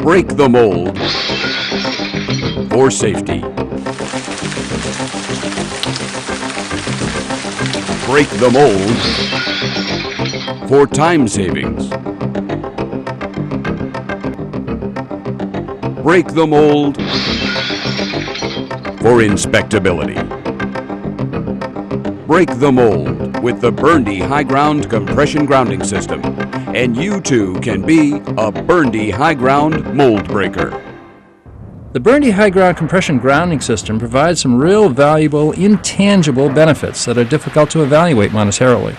Break the mold for safety. Break the mold for time savings. Break the mold for inspectability. Break the mold with the Burndy Hyground compression grounding system, and you too can be a Burndy Hyground mold breaker. The Burndy Hyground compression grounding system provides some real valuable, intangible benefits that are difficult to evaluate monetarily.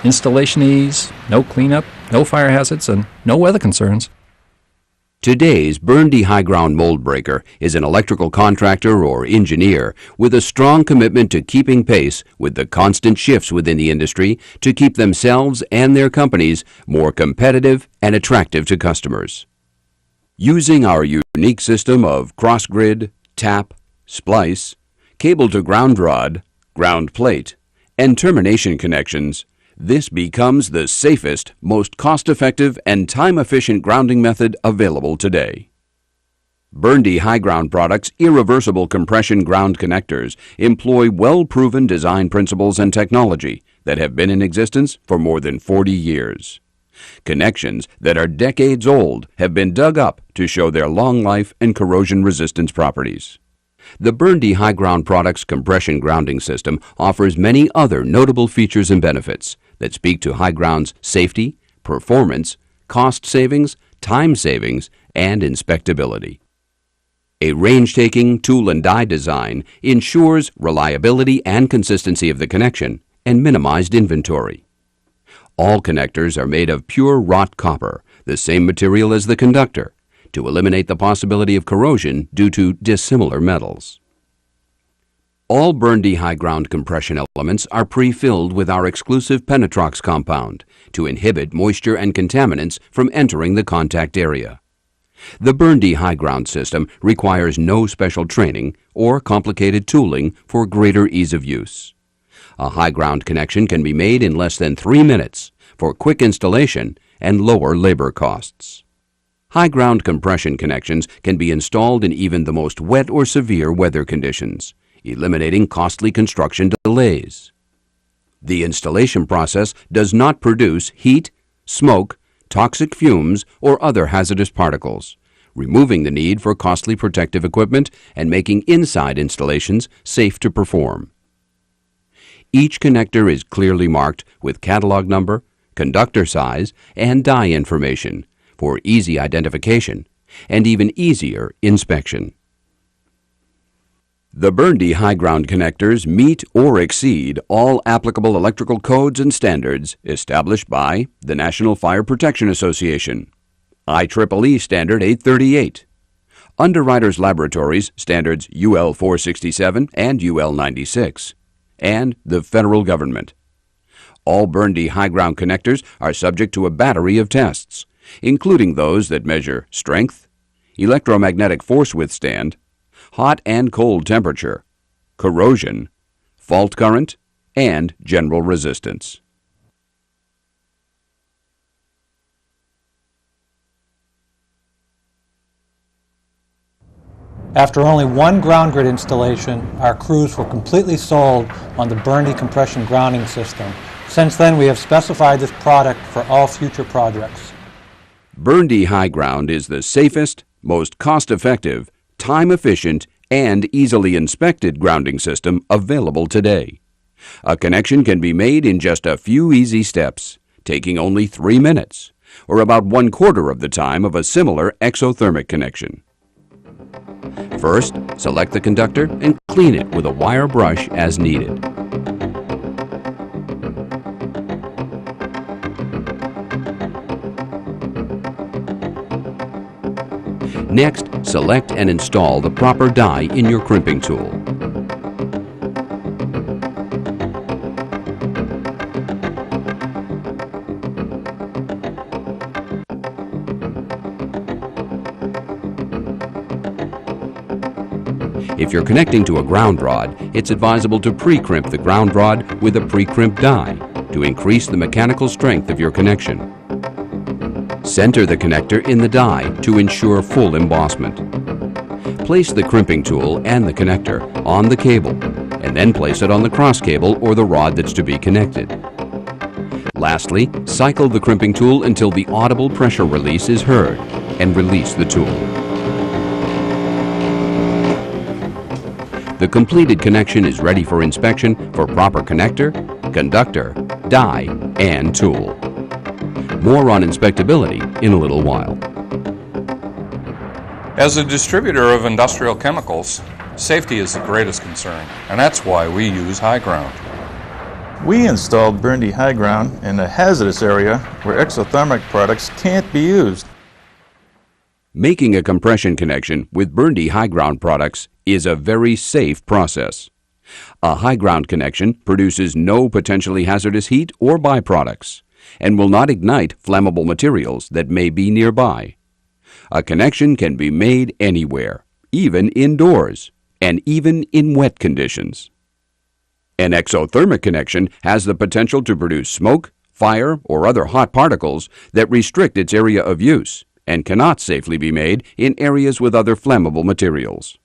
Installation ease, no cleanup, no fire hazards, and no weather concerns. Today's Burndy Hyground mold breaker is an electrical contractor or engineer with a strong commitment to keeping pace with the constant shifts within the industry to keep themselves and their companies more competitive and attractive to customers. Using our unique system of cross-grid, tap, splice, cable-to-ground rod, ground plate, and termination connections, this becomes the safest, most cost-effective, and time-efficient grounding method available today. Burndy Hyground products' irreversible compression ground connectors employ well-proven design principles and technology that have been in existence for more than 40 years. Connections that are decades old have been dug up to show their long life and corrosion resistance properties. The Burndy Hyground products' compression grounding system offers many other notable features and benefits that speak to Hyground's safety, performance, cost savings, time savings, and inspectability. A range-taking tool and die design ensures reliability and consistency of the connection and minimized inventory. All connectors are made of pure wrought copper, the same material as the conductor, to eliminate the possibility of corrosion due to dissimilar metals. All Burndy Hyground compression elements are pre-filled with our exclusive Penetrox compound to inhibit moisture and contaminants from entering the contact area. The Burndy Hyground system requires no special training or complicated tooling for greater ease of use. A Hyground connection can be made in less than 3 minutes for quick installation and lower labor costs. Hyground compression connections can be installed in even the most wet or severe weather conditions, eliminating costly construction delays. The installation process does not produce heat, smoke, toxic fumes, or other hazardous particles, removing the need for costly protective equipment and making inside installations safe to perform. Each connector is clearly marked with catalog number, conductor size, and die information for easy identification and even easier inspection. The Burndy Hyground connectors meet or exceed all applicable electrical codes and standards established by the National Fire Protection Association, IEEE Standard 838, Underwriters Laboratories Standards UL 467 and UL 96, and the federal government. All Burndy Hyground connectors are subject to a battery of tests, including those that measure strength, electromagnetic force withstand, hot and cold temperature, corrosion, fault current, and general resistance. After only one ground grid installation, our crews were completely sold on the Burndy compression grounding system. Since then, we have specified this product for all future projects. Burndy Hyground is the safest, most cost-effective, time-efficient, and easily inspected grounding system available today. A connection can be made in just a few easy steps, taking only 3 minutes, or about 1/4 of the time of a similar exothermic connection. First, select the conductor and clean it with a wire brush as needed. Next, select and install the proper die in your crimping tool. If you're connecting to a ground rod, it's advisable to pre-crimp the ground rod with a pre-crimp die to increase the mechanical strength of your connection. Center the connector in the die to ensure full embossment. Place the crimping tool and the connector on the cable, and then place it on the cross cable or the rod that's to be connected. Lastly, cycle the crimping tool until the audible pressure release is heard, and release the tool. The completed connection is ready for inspection for proper connector, conductor, die, and tool. More on inspectability in a little while. As a distributor of industrial chemicals, safety is the greatest concern, and that's why we use Hyground. We installed Burndy Hyground in a hazardous area where exothermic products can't be used. Making a compression connection with Burndy Hyground products is a very safe process. A Hyground connection produces no potentially hazardous heat or byproducts and will not ignite flammable materials that may be nearby. A connection can be made anywhere, even indoors, and even in wet conditions. An exothermic connection has the potential to produce smoke, fire, or other hot particles that restrict its area of use and cannot safely be made in areas with other flammable materials.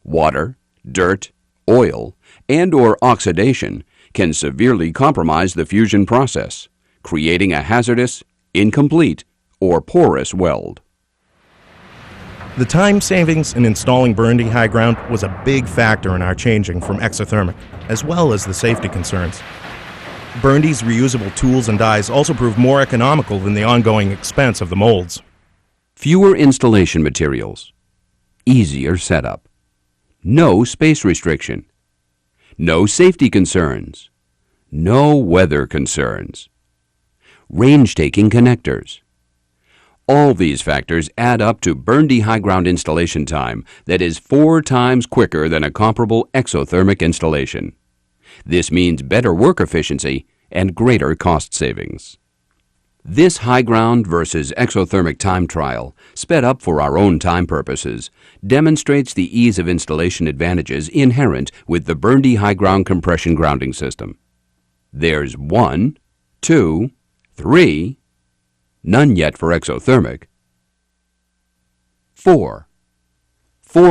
Water, dirt, oil, and/or oxidation can severely compromise the fusion process, creating a hazardous, incomplete, or porous weld. The time savings in installing Burndy Hyground was a big factor in our changing from exothermic, as well as the safety concerns. Burndy's reusable tools and dies also proved more economical than the ongoing expense of the molds. Fewer installation materials, easier setup, no space restriction, no safety concerns, no weather concerns, range-taking connectors. All these factors add up to Burndy Hyground installation time that is 4 times quicker than a comparable exothermic installation. This means better work efficiency and greater cost savings. This Hyground versus exothermic time trial, sped up for our own time purposes, demonstrates the ease of installation advantages inherent with the Burndy Hyground compression grounding system. There's 1, 2, 3, none yet for exothermic. 4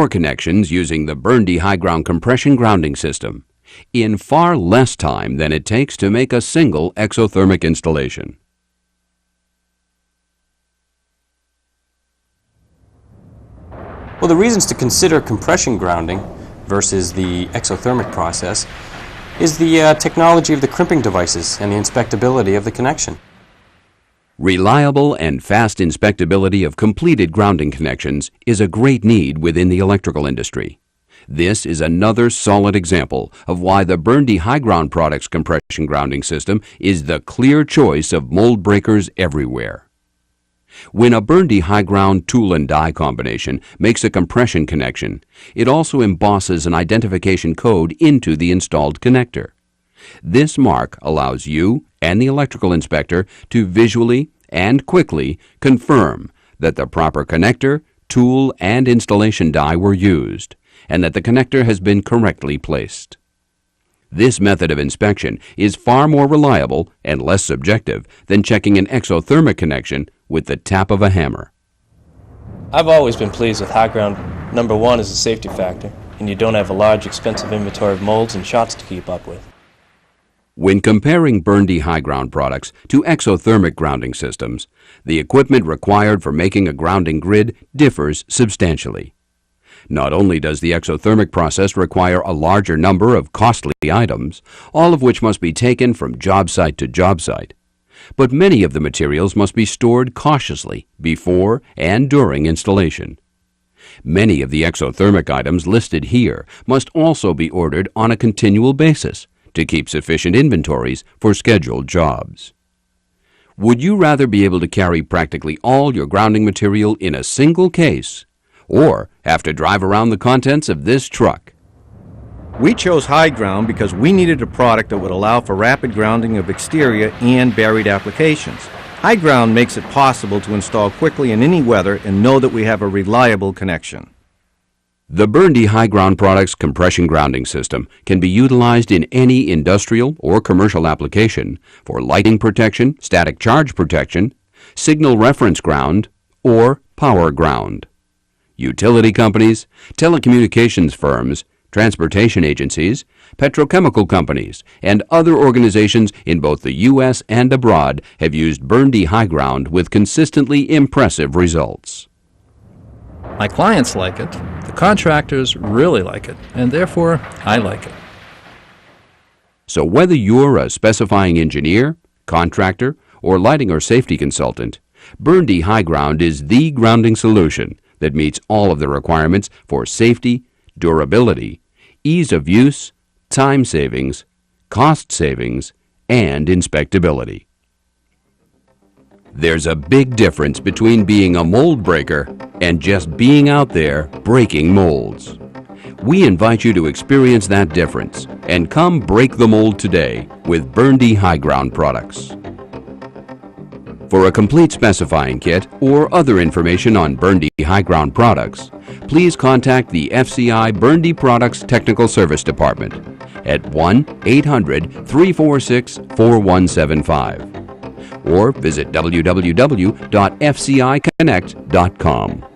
connections using the Burndy Hyground compression grounding system in far less time than it takes to make a single exothermic installation. Well, the reasons to consider compression grounding versus the exothermic process is the technology of the crimping devices and the inspectability of the connection. Reliable and fast inspectability of completed grounding connections is a great need within the electrical industry. This is another solid example of why the Burndy Hyground Products compression grounding system is the clear choice of mold breakers everywhere. When a Burndy Hyground tool and die combination makes a compression connection, it also embosses an identification code into the installed connector. This mark allows you and the electrical inspector to visually and quickly confirm that the proper connector, tool, and installation die were used, and that the connector has been correctly placed. This method of inspection is far more reliable and less subjective than checking an exothermic connection with the tap of a hammer. I've always been pleased with Hyground. Number one is the safety factor, and you don't have a large, expensive inventory of molds and shots to keep up with. When comparing Burndy Hyground products to exothermic grounding systems, the equipment required for making a grounding grid differs substantially. Not only does the exothermic process require a larger number of costly items, all of which must be taken from job site to job site, but many of the materials must be stored cautiously before and during installation. Many of the exothermic items listed here must also be ordered on a continual basis to keep sufficient inventories for scheduled jobs. Would you rather be able to carry practically all your grounding material in a single case, or have to drive around the contents of this truck? We chose Hyground because we needed a product that would allow for rapid grounding of exterior and buried applications. Hyground makes it possible to install quickly in any weather and know that we have a reliable connection. The Burndy Hyground Products compression grounding system can be utilized in any industrial or commercial application for lighting protection, static charge protection, signal reference ground, or power ground. Utility companies, telecommunications firms, transportation agencies, petrochemical companies, and other organizations in both the U.S. and abroad have used Burndy Hyground with consistently impressive results. My clients like it, the contractors really like it, and therefore I like it. So whether you're a specifying engineer, contractor, or lighting or safety consultant, Burndy Hyground is the grounding solution that meets all of the requirements for safety, durability, ease of use, time savings, cost savings, and inspectability. There's a big difference between being a mold breaker and just being out there breaking molds. We invite you to experience that difference and come break the mold today with Burndy Hyground products. For a complete specifying kit or other information on Burndy Hyground products, please contact the FCI Burndy Products Technical Service Department at 1-800-346-4175 or visit www.fciconnect.com.